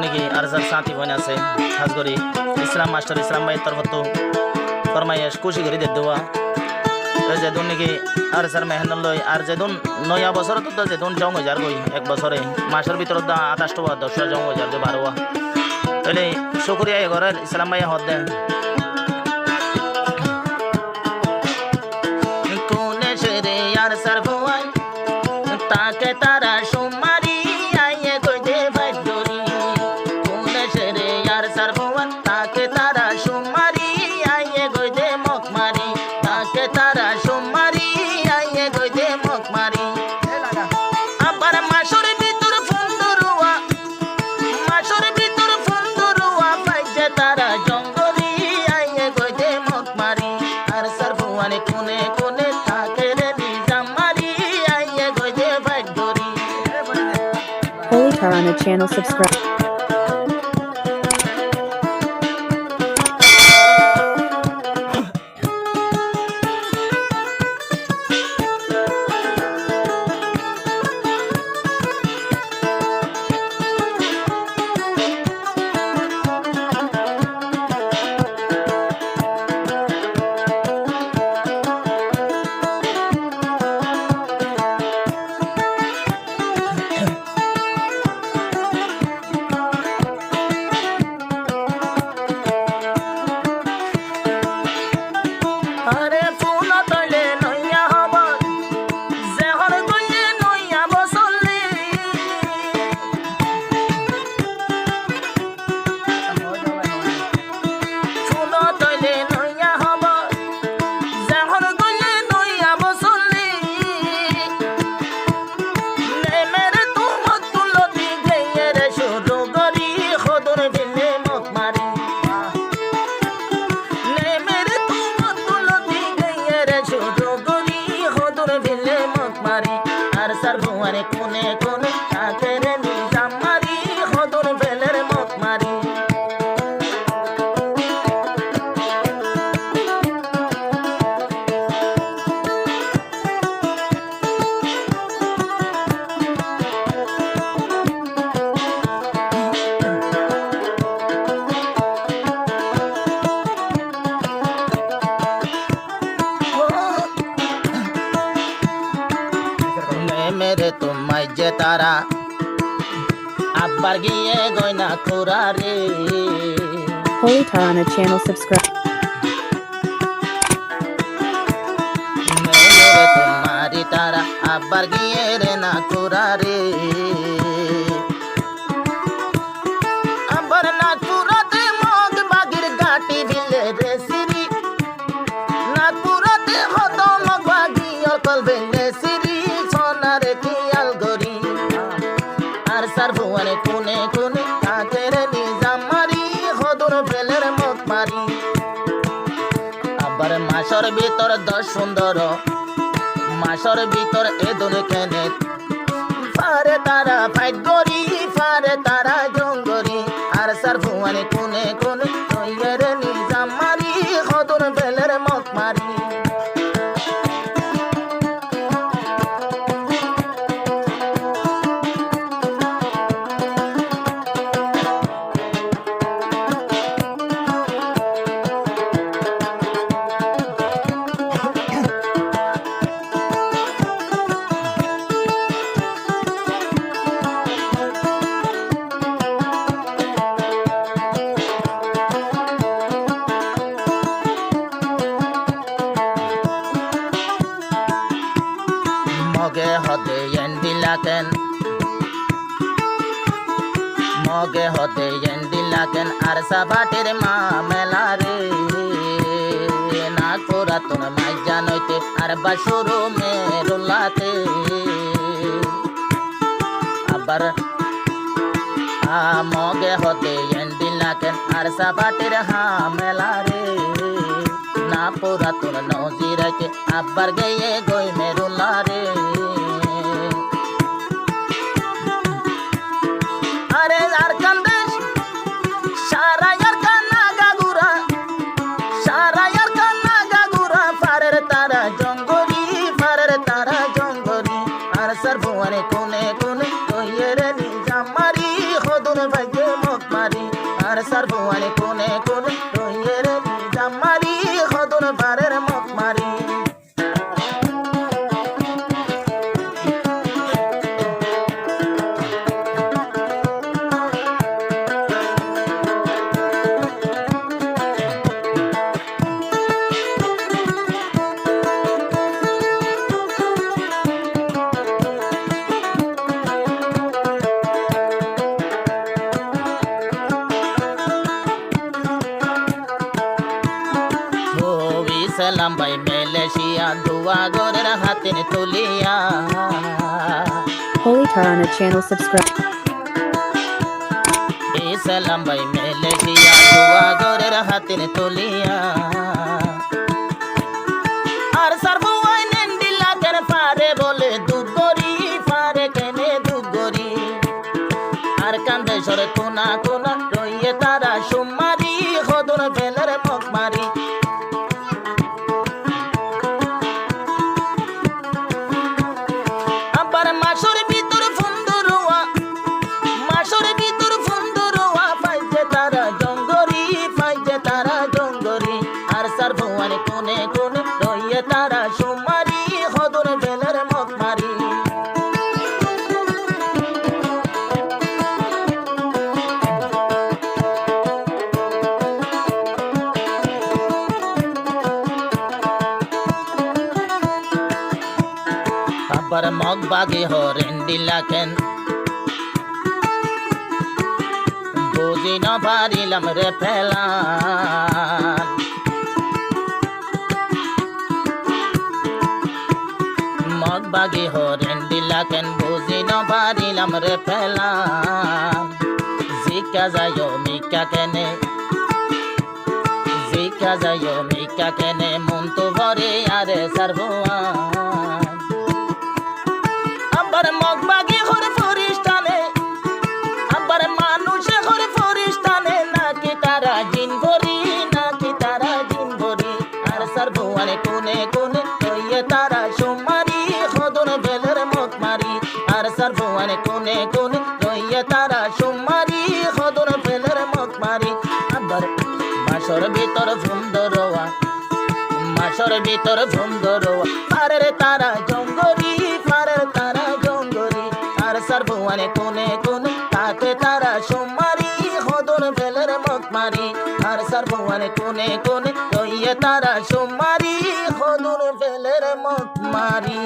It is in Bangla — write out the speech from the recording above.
নাকি আর যার সাথী বোন আছে খাস করি ইসলাম মাস্টার ইসলাম ভাইয়ের তরফ তো ফরমাইশ খুশি করে দিয়ে দেওয়া যেদিন নাকি আর স্যার মেহনত লই আর যেদিন 9 বছর তো যেদিন জং হয়ে যার গই 1 বছরে মাসের ভিতর 28 টাকা 10 জং হয়ে যার বারোয়া তাহলে শুক্রিয়া ঘরের ইসলাম ভাই হদ দেন কোনে সেরে আর স্যার ভুয়াই তাকে তারা সুমারি আইয়ে কইতে ভাইডরি কোনে সেরে আর স্যার ভুয়াই তাকে তারা সুমারি আইয়ে কইতে মকমারি তাকে তারা সুমারি আইয়ে কইতে মকমারি আবার মাসের ভিতর ফুন্দরুয়া মাসের ভিতর ফুন্দরুয়া পাইছে তারা জঙ্গলি আইয়ে কইতে মকমারি আর স্যার ভুয়াই কোনে কোনে তাকে রে নিজামারি আইয়ে কইতে ভাইডরি Holy Tarana channel subscribe. আরে ফুল তলে নইয়া হব জেহর গইয়ে নইয়া বসলি ফুল তলে নইয়া হব জেহর গইয়ে নইয়া বসলি নেমেরে তোমার তুলতি গইয়ে রে শুরু করি খদর দিলে মত মারি নেমেরে তোমার তুলতি গইয়ে রে শুরু করি খদর দিলে মত মারি আর স্যার ভুয়ারে কোনে কোনে তাকে রে নিজাম মারি খদর বেলের মত মারি মেরে তোমায় যে তারা আব্বার গিয়ে গয়না খোরা রে Holy Tarana channel subscribe. মেরে তোমারি তারা আব্বার গিয়ে রে না খোরা রে আবার না খোরাতে মগ বাগির গাটি ভিলে রে সিরি না খোরাতে হত মগ বাগি অকল ভেলে সিরি সোনারে কিয়াল গরি আর স্যার ভুয়ারে কোনে কোনে তাকে রে নিজাম মারি হদর ফেলের মত মারি আবার মাসর ভিতর 10 সুন্দর মাসর ভিতর এ দোনে কেনে ফারে তারা ফাইট গরি ফারে তারা জঙ্গরি আর স্যার ভুয়ারে কোনে কোনে তৈরে রে নিজাম মারি হদর ফেলের মত মারি মগে হতে এন্ডিলাকেন মগে হতে এন্ডিলাকেন আর সাবাটের মা মেলা রে না কোরা তোর মাই জানইতে আর বাসুরু মেরুলাতে আবার মগে হতে এন্ডিলাকেন আর সাবাটের হা মেলা রে না পোরা তোর নজিরাইতে আব্বার গিয়ে গই মেরুলা রে আরে আর কান্দেশ সারা আর কান্না গাগুরা সারা আর কান্না গাগুরা ফারের তারা জঙ্গরি ফারের তারা জঙ্গরি আর স্যার ভুয়ারে কোনে কোনে কইয়ে রে নিজাম মারি হদুর ভাগ্যে মত মারি আর সারফুয়ানে কোনে কোনে রইয়ে রে জামারি খদুন পারের মক মারি সালাম ভাই মালয়েশিয়া দুয়া গরের হাতে তুলিয়া Holy Tarana channel subscribe. সালাম ভাই মালয়েশিয়া দুয়া গরের হাতে তুলিয়া আর সারফুয়াই নেন্দিলা কেন পারে বলে দুধ গরি পারে কেনে দুধ গরি আর কান্দে সরে কোনা কোনা রইয়ে তারা সুমারি খদুন ফেলের মক মারি মাসর ভিতর ফুন্দরোয়া মাসর ভিতর ফুন্দরোয়া পাইছে তারা জঙ্গরি পাইছে তারা জঙ্গরি আর সারফুয়ানে কোনে কোনে রইয়ে তারা সুমারি খদুন ফেলের মক মারি আবার মগ বাগে হরেন দিলাকেন বুঝি না পারিলাম রে ফেলান মগ বাগে হরেন দিলাকেন বুঝি না পারিলাম রে ফেলান জিকা যায় মিকা কেনে জিকা যায় মিকা কেনে মন তো ভরে আরে সারফুয়ান আবার মগবাগি হরে ফরিস্তানে আবার মানুষে হরে ফরিস্তানে নাকি তারা জিন ভরি নাকি তারা জিন ভরি আর সারফুয়ানে কোনে কোনে রইয়ে তারা সুমারি খদুন ফেলের মক মারি আর সারফুয়ানে কোনে কোনে রইয়ে তারা সুমারি খদুন ফেলের মক মারি আবার মাসর ভিতর ফুন্দরোয়া মাসর ভিতর ফুন্দরোয়া পারের তারা জঙ্গরি পারের তারা জঙ্গরি আর সারফুয়ানে কোনে কোনে তাকে তারা সুমারি খদুন ফেলের মক মারি আর সারফুয়ানে কোনে কোনে রইয়ে তারা সুমারি খদুন ফেলের মক মারি